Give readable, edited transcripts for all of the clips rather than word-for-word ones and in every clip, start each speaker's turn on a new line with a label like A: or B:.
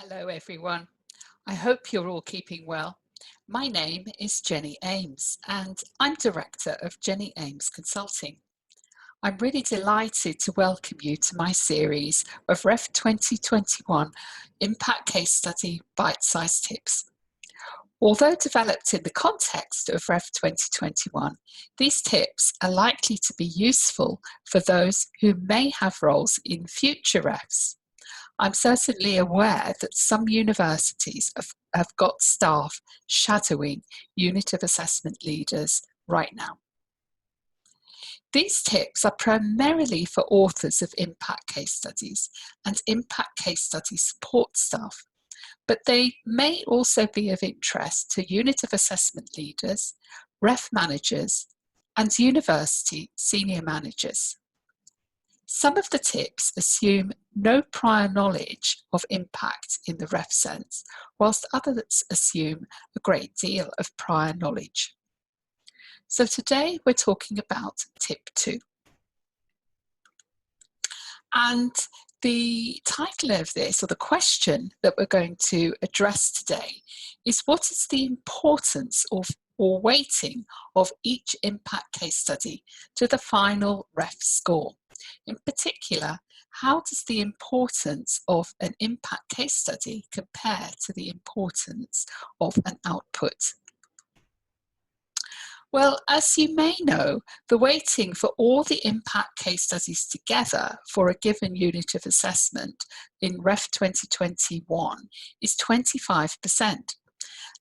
A: Hello everyone. I hope you're all keeping well. My name is Jenny Ames and I'm Director of Jenny Ames Consulting. I'm really delighted to welcome you to my series of REF 2021 Impact Case Study Bite-Sized Tips. Although developed in the context of REF 2021, these tips are likely to be useful for those who may have roles in future REFs. I'm certainly aware that some universities have got staff shadowing unit of assessment leaders right now. These tips are primarily for authors of impact case studies and impact case study support staff, but they may also be of interest to unit of assessment leaders, REF managers, and university senior managers. Some of the tips assume no prior knowledge of impact in the REF sense, whilst others assume a great deal of prior knowledge. So today we're talking about tip 2. And the title of this, or the question that we're going to address today, is what is the importance of or weighting of each impact case study to the final REF score? In particular, how does the importance of an impact case study compare to the importance of an output? Well, as you may know, the weighting for all the impact case studies together for a given unit of assessment in REF 2021 is 25%.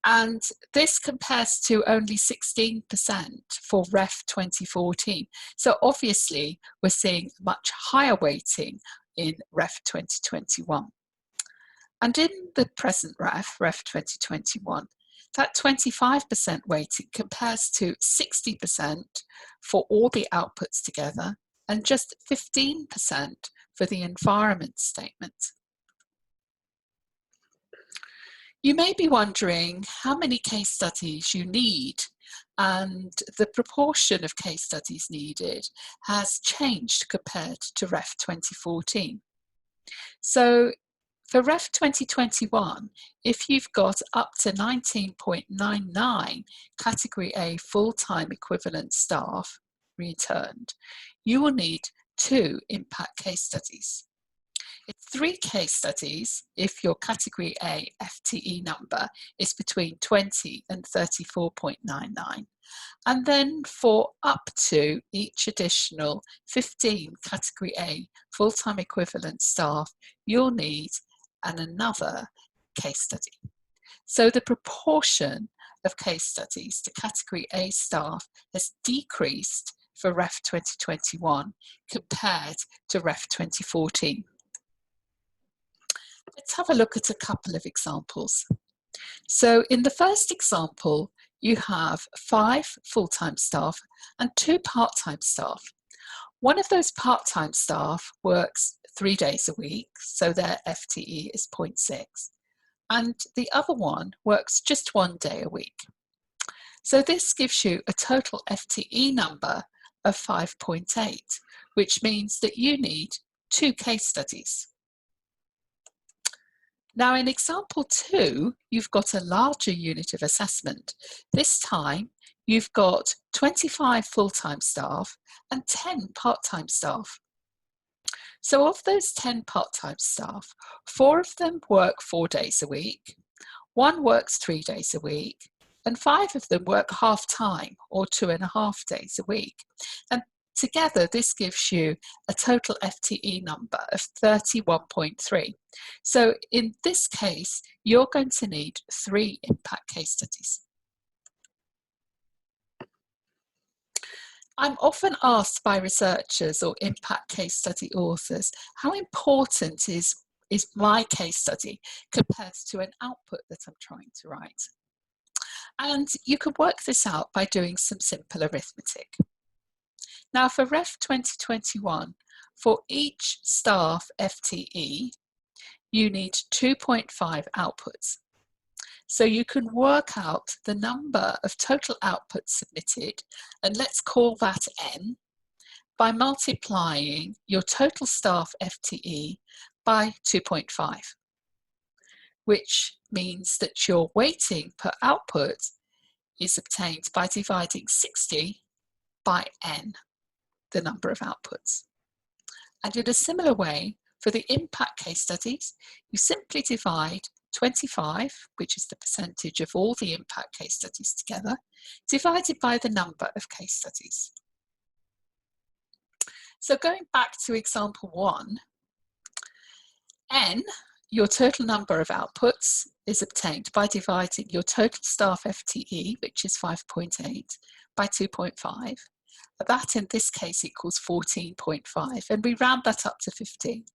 A: And this compares to only 16% for REF 2014. So obviously, we're seeing much higher weighting in REF 2021. And in the present REF 2021, that 25% weighting compares to 60% for all the outputs together and just 15% for the environment statement. You may be wondering how many case studies you need, and the proportion of case studies needed has changed compared to REF 2014. So for REF 2021, if you've got up to 19.99 Category A full-time equivalent staff returned, you will need 2 impact case studies. It's 3 case studies if your Category A FTE number is between 20 and 34.99. And then for up to each additional 15 Category A full-time equivalent staff, you'll need another case study. So the proportion of case studies to Category A staff has decreased for REF 2021 compared to REF 2014. Let's have a look at a couple of examples. So in the first example, you have 5 full-time staff and 2 part-time staff. One of those part-time staff works 3 days a week, so their FTE is 0.6, and the other one works just 1 day a week. So this gives you a total FTE number of 5.8, which means that you need 2 case studies. Now in example 2, you've got a larger unit of assessment. This time you've got 25 full-time staff and 10 part-time staff. So of those 10 part-time staff, 4 of them work 4 days a week, 1 works 3 days a week, and 5 of them work half-time or 2.5 days a week. And together, this gives you a total FTE number of 31.3. So in this case, you're going to need 3 impact case studies. I'm often asked by researchers or impact case study authors, how important is my case study compared to an output that I'm trying to write? And you can work this out by doing some simple arithmetic. Now for REF 2021, for each staff FTE, you need 2.5 outputs. So you can work out the number of total outputs submitted, and let's call that N, by multiplying your total staff FTE by 2.5. which means that your weighting per output is obtained by dividing 60 by n, the number of outputs. And in a similar way, for the impact case studies, you simply divide 25, which is the percentage of all the impact case studies together, divided by the number of case studies. So going back to example 1, n, your total number of outputs, is obtained by dividing your total staff FTE, which is 5.8, by 2.5. That in this case equals 14.5, and we round that up to 15,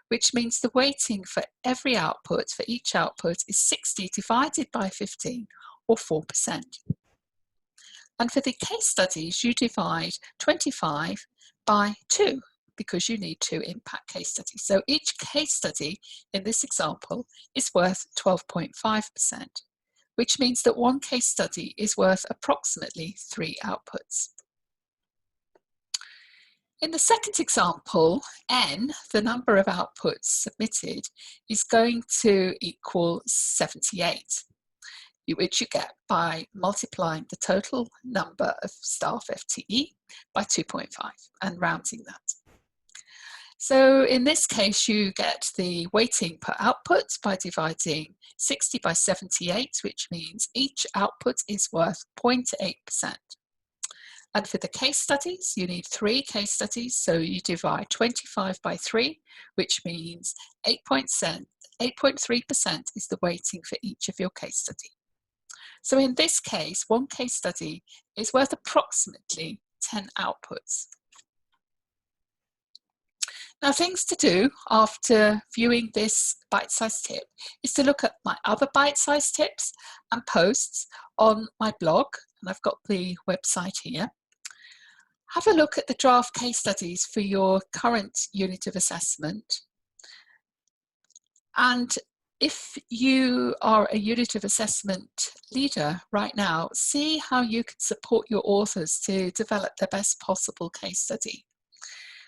A: which means the weighting for every output, for each output, is 60 divided by 15, or 4%. And for the case studies, you divide 25 by 2, because you need 2 impact case studies. So each case study in this example is worth 12.5%, which means that one case study is worth approximately 3 outputs. In the second example, n, the number of outputs submitted, is going to equal 78, which you get by multiplying the total number of staff FTE by 2.5 and rounding that. So in this case, you get the weighting per output by dividing 60 by 78, which means each output is worth 0.8%. And for the case studies, you need 3 case studies, so you divide 25 by 3, which means 8.3% is the weighting for each of your case study. So in this case, one case study is worth approximately 10 outputs. Now, things to do after viewing this bite-sized tip is to look at my other bite-sized tips and posts on my blog, and I've got the website here. Have a look at the draft case studies for your current unit of assessment. And if you are a unit of assessment leader right now, see how you can support your authors to develop the best possible case study.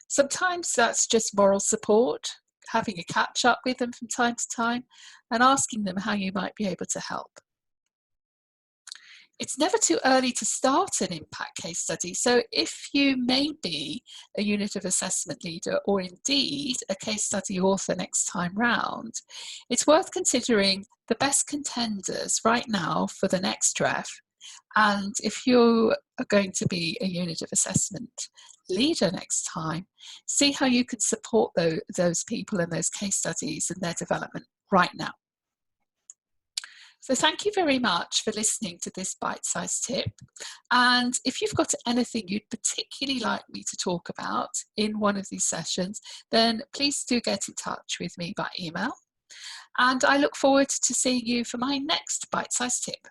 A: Sometimes that's just moral support, having a catch up with them from time to time and asking them how you might be able to help. It's never too early to start an impact case study. So if you may be a unit of assessment leader or indeed a case study author next time round, it's worth considering the best contenders right now for the next ref. And if you are going to be a unit of assessment leader next time, see how you can support those people and those case studies and their development right now. So thank you very much for listening to this bite-sized tip. And if you've got anything you'd particularly like me to talk about in one of these sessions, then please do get in touch with me by email. And I look forward to seeing you for my next bite-sized tip.